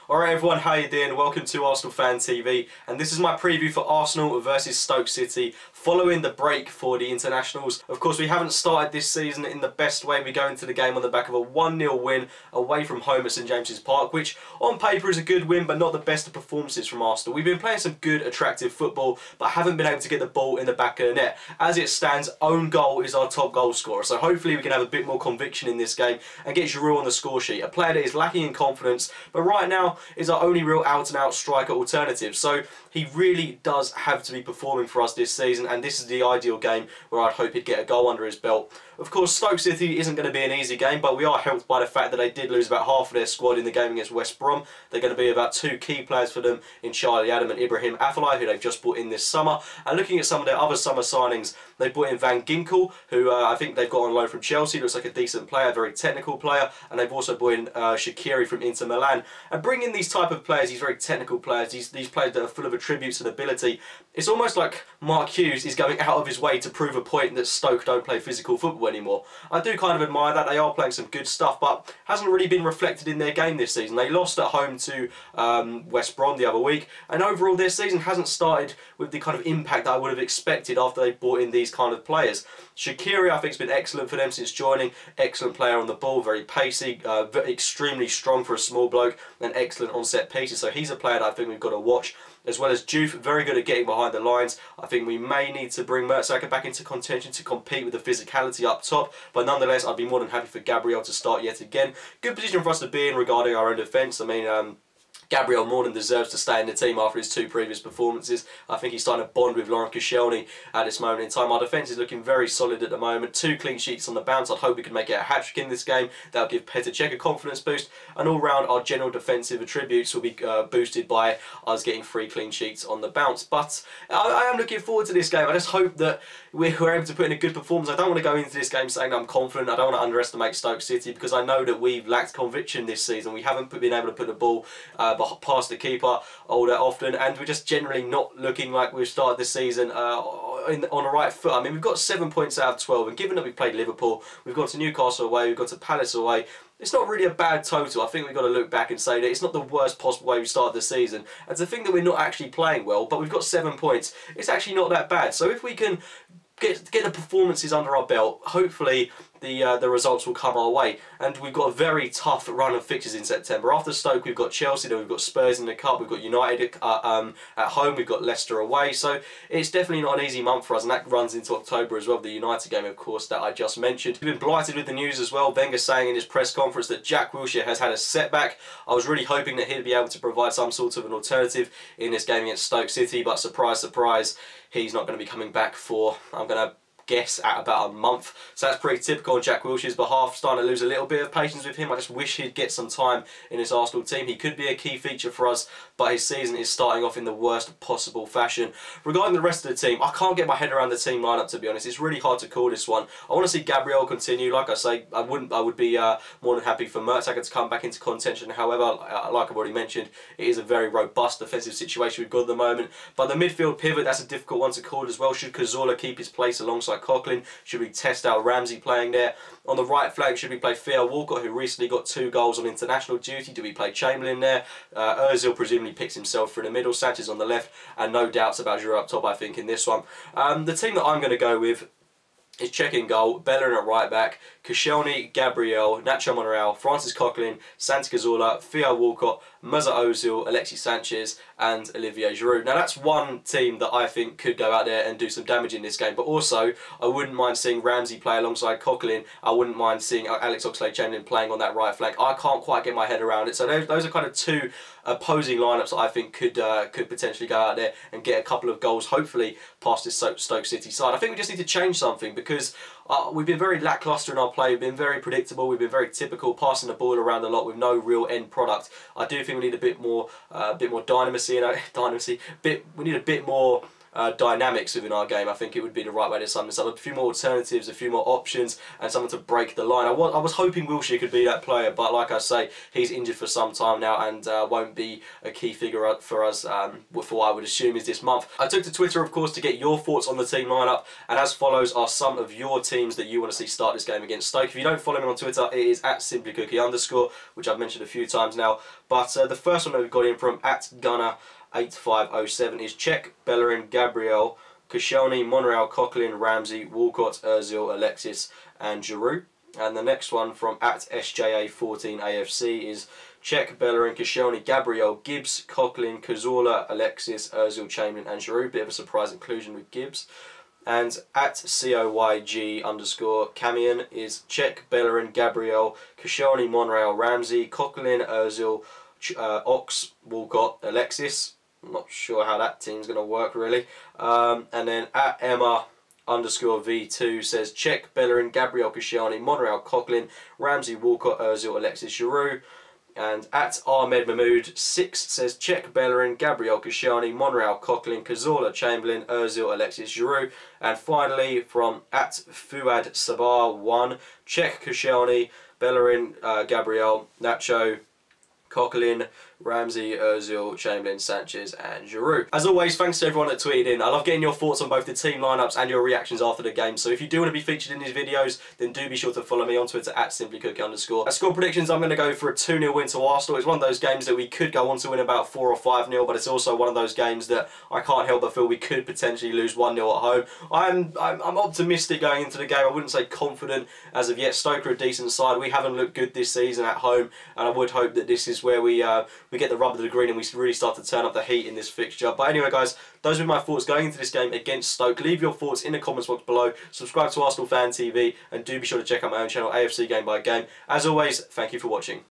Alright everyone, how you doing? Welcome to Arsenal Fan TV, and this is my preview for Arsenal versus Stoke City following the break for the internationals. Of course, we haven't started this season in the best way. We go into the game on the back of a 1-0 win away from home at St James's Park, which on paper is a good win, but not the best of performances from Arsenal. We've been playing some good, attractive football, but haven't been able to get the ball in the back of the net. As it stands, own goal is our top goal scorer, so hopefully we can have a bit more conviction in this game and get Giroud on the score sheet. A player that is lacking in confidence, but right now is our only real out-and-out striker alternative. So he really does have to be performing for us this season, and this is the ideal game where I'd hope he'd get a goal under his belt. Of course, Stoke City isn't going to be an easy game, but we are helped by the fact that they did lose about half of their squad in the game against West Brom. They're going to be about two key players for them in Charlie Adam and Ibrahim Afellay, who they've just brought in this summer. And looking at some of their other summer signings, they brought in Van Ginkel, who I think they've got on loan from Chelsea. Looks like a decent player, a very technical player. And they've also brought in Shaqiri from Inter Milan. And bringing these type of players, these very technical players, these players that are full of attributes and ability, it's almost like Mark Hughes is going out of his way to prove a point that Stoke don't play physical football anymore. I do kind of admire that. They are playing some good stuff, but hasn't really been reflected in their game this season. They lost at home to West Brom the other week, and overall their season hasn't started with the kind of impact that I would have expected after they brought in these kind of players. Shaqiri, I think, has been excellent for them since joining. Excellent player on the ball, very pacey, extremely strong for a small bloke, and excellent on set pieces. So he's a player that I think we've got to watch. As well as Juve, very good at getting behind the lines. I think we may need to bring Mertesacker back into contention to compete with the physicality up top. But nonetheless, I'd be more than happy for Gabriel to start yet again. Good position for us to be in regarding our own defence. I mean, Gabriel more than deserves to stay in the team after his two previous performances. I think he's starting to bond with Laurent Koscielny at this moment in time. Our defence is looking very solid at the moment. 2 clean sheets on the bounce. I'd hope we can make it a hat-trick in this game. That'll give Petr Cech a confidence boost. And all round, our general defensive attributes will be boosted by us getting 3 clean sheets on the bounce. But I am looking forward to this game. I just hope that we're able to put in a good performance. I don't want to go into this game saying I'm confident. I don't want to underestimate Stoke City, because I know that we've lacked conviction this season. We haven't been able to put the ball past the keeper all that often, and we're just generally not looking like we've started the season on the right foot. I mean, we've got 7 points out of 12, and given that we've played Liverpool, we've gone to Newcastle away, we've gone to Palace away, it's not really a bad total. I think we've got to look back and say that it's not the worst possible way we started the season. And to think that we're not actually playing well, but we've got 7 points, it's actually not that bad. So if we can get the performances under our belt, hopefully the results will come our way. And we've got a very tough run of fixtures in September. After Stoke, we've got Chelsea, then we've got Spurs in the Cup, we've got United at home, we've got Leicester away. So it's definitely not an easy month for us, and that runs into October as well, the United game, of course, that I just mentioned. We've been blighted with the news as well. Wenger saying in his press conference that Jack Wilshere has had a setback. I was really hoping that he'd be able to provide some sort of an alternative in this game against Stoke City, but surprise, surprise, he's not going to be coming back for, I'm going to guess, at about a month. So that's pretty typical on Jack Wilshere's behalf. Starting to lose a little bit of patience with him. I just wish he'd get some time in this Arsenal team. He could be a key feature for us, but his season is starting off in the worst possible fashion. Regarding the rest of the team, I can't get my head around the team lineup, to be honest. It's really hard to call this one. I want to see Gabriel continue. Like I say, I would be more than happy for Mertesacker to come back into contention. However, like I've already mentioned, it is a very robust defensive situation we've got at the moment. But the midfield pivot, that's a difficult one to call as well. Should Cazorla keep his place alongside Coughlin? Should we test out Ramsey playing there? On the right flank, should we play Theo Walcott, who recently got 2 goals on international duty? Do we play Chamberlain there? Ozil presumably picks himself through the middle. Sanchez on the left, and no doubts about Giroud up top, I think, in this one. The team that I'm going to go with is Cech in goal, Bellerin at right back, Koscielny, Gabriel, Nacho Monreal, Francis Coughlin, Santi Cazorla, Theo Walcott, Mesut Ozil, Alexis Sanchez, and Olivier Giroud. Now that's one team that I think could go out there and do some damage in this game, but also I wouldn't mind seeing Ramsey play alongside Coughlin. I wouldn't mind seeing Alex Oxlade-Chamberlain playing on that right flank. I can't quite get my head around it. So those are kind of 2 opposing lineups that I think could potentially go out there and get a couple of goals, hopefully, past this Stoke City side. I think we just need to change something, because we've been very lacklustre in our play. We've been very predictable. We've been very typical, passing the ball around a lot with no real end product. I do think we need a bit more dynamism. We need a bit more dynamics within our game, I think it would be the right way to sum this up. A few more alternatives, a few more options, and someone to break the line. I was hoping Wilshere could be that player, but like I say, he's injured for some time now and won't be a key figure for us for what I would assume is this month. I took to Twitter, of course, to get your thoughts on the team lineup, and as follows are some of your teams that you want to see start this game against Stoke. If you don't follow me on Twitter, it is at @simplycookie_, which I've mentioned a few times now. But the first one that we've got in from @Gunner8507 is Cech, Bellerin, Gabriel, Koscielny, Monreal, Coquelin, Ramsey, Walcott, Ozil, Alexis and Giroud. And the next one from @SJA14AFC is Cech, Bellerin, Koscielny, Gabriel, Gibbs, Coquelin, Cazorla, Alexis, Ozil, Chamberlain and Giroud. Bit of a surprise inclusion with Gibbs. And @COYG_Camion is Cech, Bellerin, Gabriel, Koscielny, Monreal, Ramsey, Coquelin, Ozil, Ox, Walcott, Alexis. I'm not sure how that team's going to work really. And then @Emma_V2 says Cech, Bellerin, Gabriel, Koscielny, Monreal, Coquelin, Ramsey, Walcott, Ozil, Alexis, Giroud. And @AhmedMahmood6 says Cech, Bellerin, Gabriel, Koscielny, Monreal, Coquelin, Cazorla, Chamberlain, Ozil, Alexis, Giroud. And finally from @FuadSabar1, Cech, Koscielny, Bellerin, Gabriel, Nacho, Coquelin, Ramsey, Ozil, Chamberlain, Sanchez and Giroud. As always, thanks to everyone that tweeted in. I love getting your thoughts on both the team lineups and your reactions after the game. So if you do want to be featured in these videos, then do be sure to follow me on Twitter @simplycookie_. At score predictions, I'm going to go for a 2-0 win to Arsenal. It's one of those games that we could go on to win about 4 or 5-0, but it's also one of those games that I can't help but feel we could potentially lose 1-0 at home. I'm optimistic going into the game. I wouldn't say confident as of yet. Stoke are a decent side. We haven't looked good this season at home, and I would hope that this is where we get the rub of the green and we really start to turn up the heat in this fixture. But anyway guys, those are my thoughts going into this game against Stoke. Leave your thoughts in the comments box below. Subscribe to Arsenal Fan TV and do be sure to check out my own channel, AFC Game by Game. As always, thank you for watching.